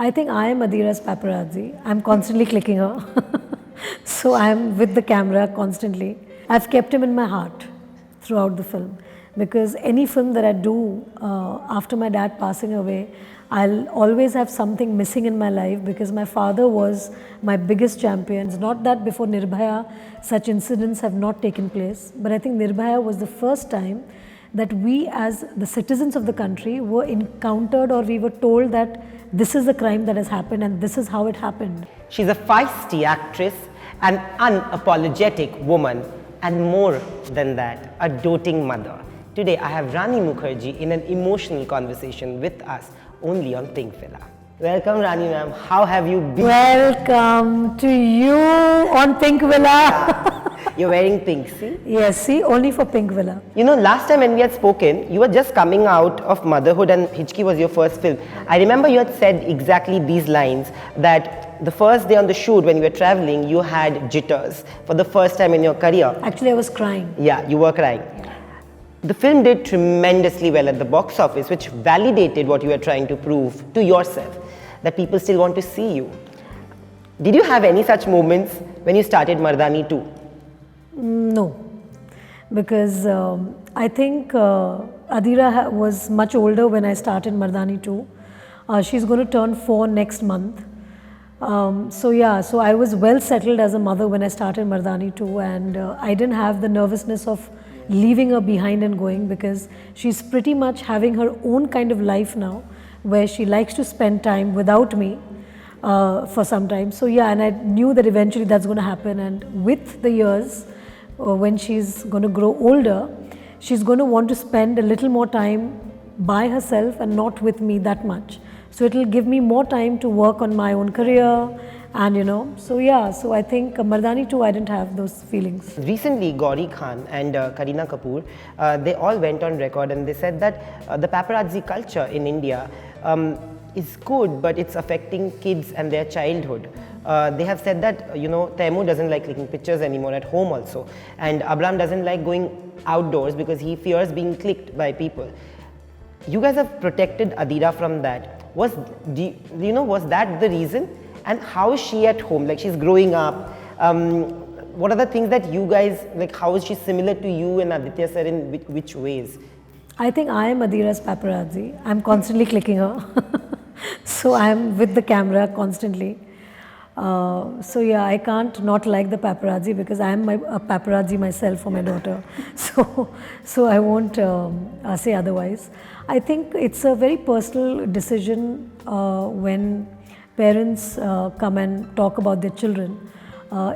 I think I am Adira's paparazzi. I'm constantly clicking her. So I'm with the camera constantly. I've kept him in my heart throughout the film because any film that I do after my dad passing away, I'll always have something missing in my life because my father was my biggest champion. It's not that before Nirbhaya such incidents have not taken place, but I think Nirbhaya was the first time that we as the citizens of the country were encountered or we were told that this is the crime that has happened and this is how it happened. She's a feisty actress, an unapologetic woman, and more than that, a doting mother. Today I have Rani Mukherjee in an emotional conversation with us only on Pink Villa. Welcome Rani ma'am, how have you been? Welcome to you on Pink Villa. You're wearing pink, see? Yes, see, only for Pink Villa. You know, last time when we had spoken, you were just coming out of motherhood and Hichki was your first film. I remember you had said exactly these lines, that the first day on the shoot when you were traveling, you had jitters for the first time in your career. Actually, I was crying. Yeah, you were crying. The film did tremendously well at the box office, which validated what you were trying to prove to yourself, that people still want to see you. Did you have any such moments when you started Mardani 2? No, because I think Adira was much older when I started Mardani 2. She's going to turn 4 next month. So I was well settled as a mother when I started Mardani 2, and I didn't have the nervousness of leaving her behind and going because she's pretty much having her own kind of life now where she likes to spend time without me for some time. So yeah, and I knew that eventually that's going to happen, and with the years, when she's going to grow older, she's going to want to spend a little more time by herself and not with me that much. So it'll give me more time to work on my own career, and so yeah, so I think Mardani 2, I didn't have those feelings. Recently, Gauri Khan and Kareena Kapoor, they all went on record and they said that the paparazzi culture in India is good, but it's affecting kids and their childhood. They have said that, Taimur doesn't like clicking pictures anymore at home also. And Abram doesn't like going outdoors because he fears being clicked by people. You guys have protected Adira from that. Was that the reason? And how is she at home? Like, she's growing up. What are the things that you guys, like, how is she similar to you and Aditya sir in which ways? I think I am Adira's paparazzi. I'm constantly clicking her. So I'm with the camera constantly. So yeah, I can't not like the paparazzi because I am a paparazzi myself for my daughter. So I won't say otherwise. I think it's a very personal decision when parents come and talk about their children.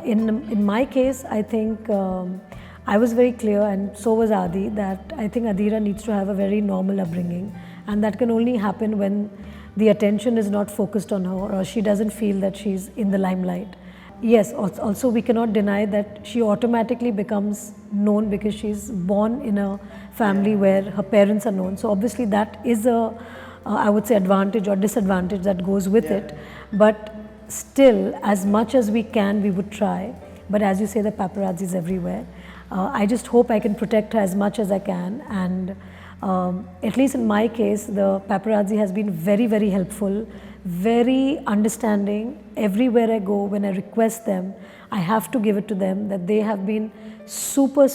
In my case, I think I was very clear, and so was Adi, that I think Adira needs to have a very normal upbringing, and that can only happen when the attention is not focused on her or she doesn't feel that she's in the limelight. Yes, also we cannot deny that she automatically becomes known because she's born in a family where her parents are known. So obviously that is I would say advantage or disadvantage that goes with it. But still, as much as we can, we would try. But as you say, the paparazzi is everywhere. I just hope I can protect her as much as I can, and at least in my case, the paparazzi has been very, very helpful, very understanding. Everywhere I go, when I request them, I have to give it to them, that they have been super,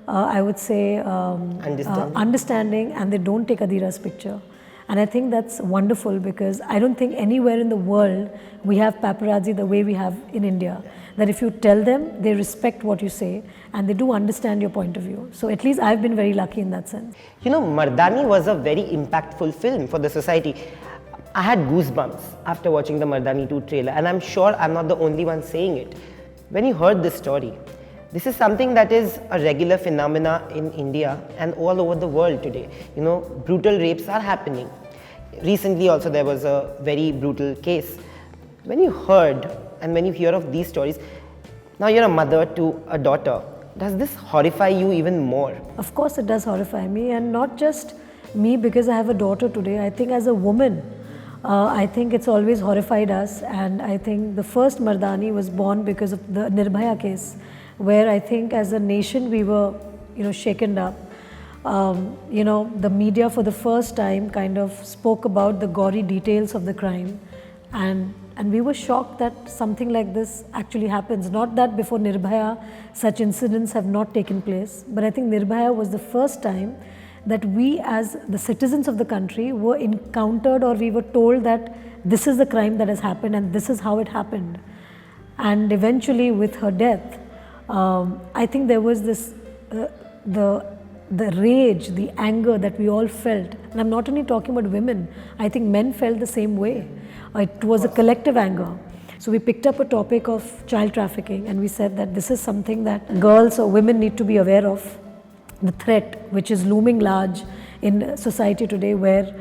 I would say, understanding, and they don't take Adira's picture. And I think that's wonderful because I don't think anywhere in the world we have paparazzi the way we have in India. That if you tell them, they respect what you say and they do understand your point of view. So at least I've been very lucky in that sense. Mardani was a very impactful film for the society. I had goosebumps after watching the Mardani 2 trailer, and I'm sure I'm not the only one saying it. When you heard this story, this is something that is a regular phenomena in India and all over the world today. Brutal rapes are happening. Recently also there was a very brutal case. When you heard and when you hear of these stories, now you're a mother to a daughter, does this horrify you even more? Of course it does horrify me, and not just me because I have a daughter today. I think as a woman, I think it's always horrified us, and I think the first Mardani was born because of the Nirbhaya case, where I think as a nation we were shaken up. you know, the media for the first time kind of spoke about the gory details of the crime, and we were shocked that something like this actually happens. Not that before Nirbhaya such incidents have not taken place, but I think Nirbhaya was the first time that we as the citizens of the country were encountered, or we were told that this is the crime that has happened and this is how it happened. And eventually with her death, I think there was this, the rage, the anger that we all felt. And I'm not only talking about women, I think men felt the same way. It was a collective anger. So we picked up a topic of child trafficking, and we said that this is something that girls or women need to be aware of. The threat which is looming large in society today, where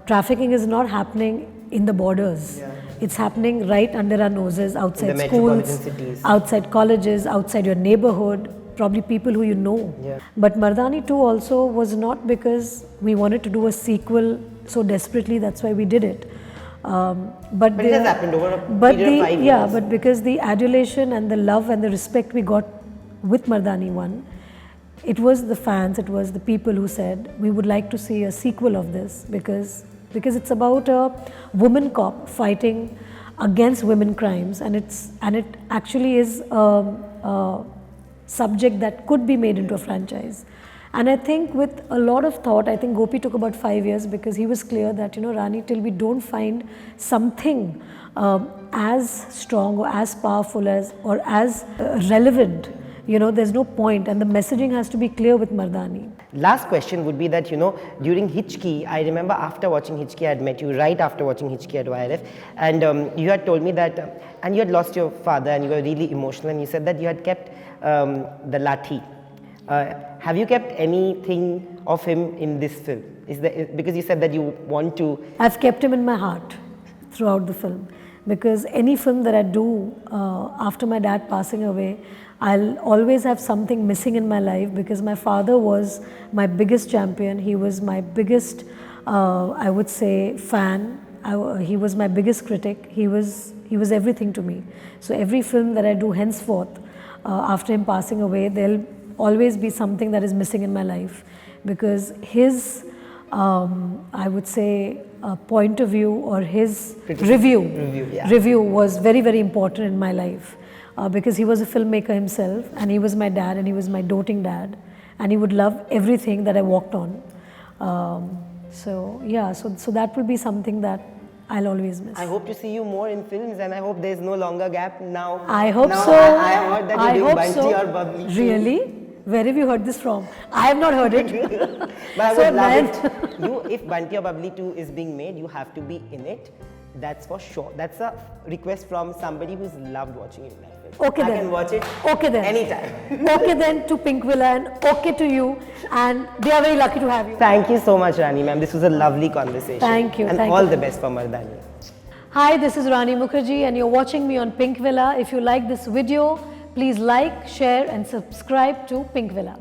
trafficking is not happening in the borders. Yeah. It's happening right under our noses, outside schools, outside colleges, outside your neighborhood, probably people who you know. Yeah. But Mardani 2 also was not because we wanted to do a sequel so desperately, that's why we did it. But it has happened over a period of 5 years. Yeah, but because the adulation and the love and the respect we got with Mardani 1, it was the fans, it was the people who said, we would like to see a sequel of this, because it's about a woman cop fighting against women crimes, and it actually is a subject that could be made into a franchise. And I think with a lot of thought, I think Gopi took about 5 years, because he was clear that, you know, Rani, till we don't find something as strong or as powerful as, or as relevant, you know, there's no point, and the messaging has to be clear with Mardani. Last question would be that, you know, during Hichki, I remember after watching Hichki, I had met you right after watching Hichki at YRF, and you had told me that, and you had lost your father and you were really emotional, and you said that you had kept the lathi. Have you kept anything of him in this film? Because you said that you want to... I've kept him in my heart throughout the film, because any film that I do after my dad passing away, I'll always have something missing in my life, because my father was my biggest champion. He was my biggest, I would say, fan. He was my biggest critic. He was everything to me. So every film that I do henceforth, after him passing away, there'll always be something that is missing in my life, because his, I would say, point of view, or his review was very, very important in my life. Because he was a filmmaker himself, and he was my dad, and he was my doting dad, and he would love everything that I walked on. So yeah, so that will be something that I'll always miss. I hope to see you more in films, and I hope there's no longer gap now. I hope so. I heard that you're doing Bunty or Bubbly too. Really? Where have you heard this from? I have not heard it. But I would love it. If Bunty or Bubbly 2 is being made, you have to be in it. That's for sure. That's a request from somebody who's loved watching you in life. Okay, I then. can watch it anytime. Okay then to Pink Villa, and okay to you, and they are very lucky to have you. Thank you so much, Rani ma'am. This was a lovely conversation. Thank you. And all the best for Mardani. Hi, this is Rani Mukherjee, and you're watching me on Pink Villa. If you like this video, please like, share and subscribe to Pink Villa.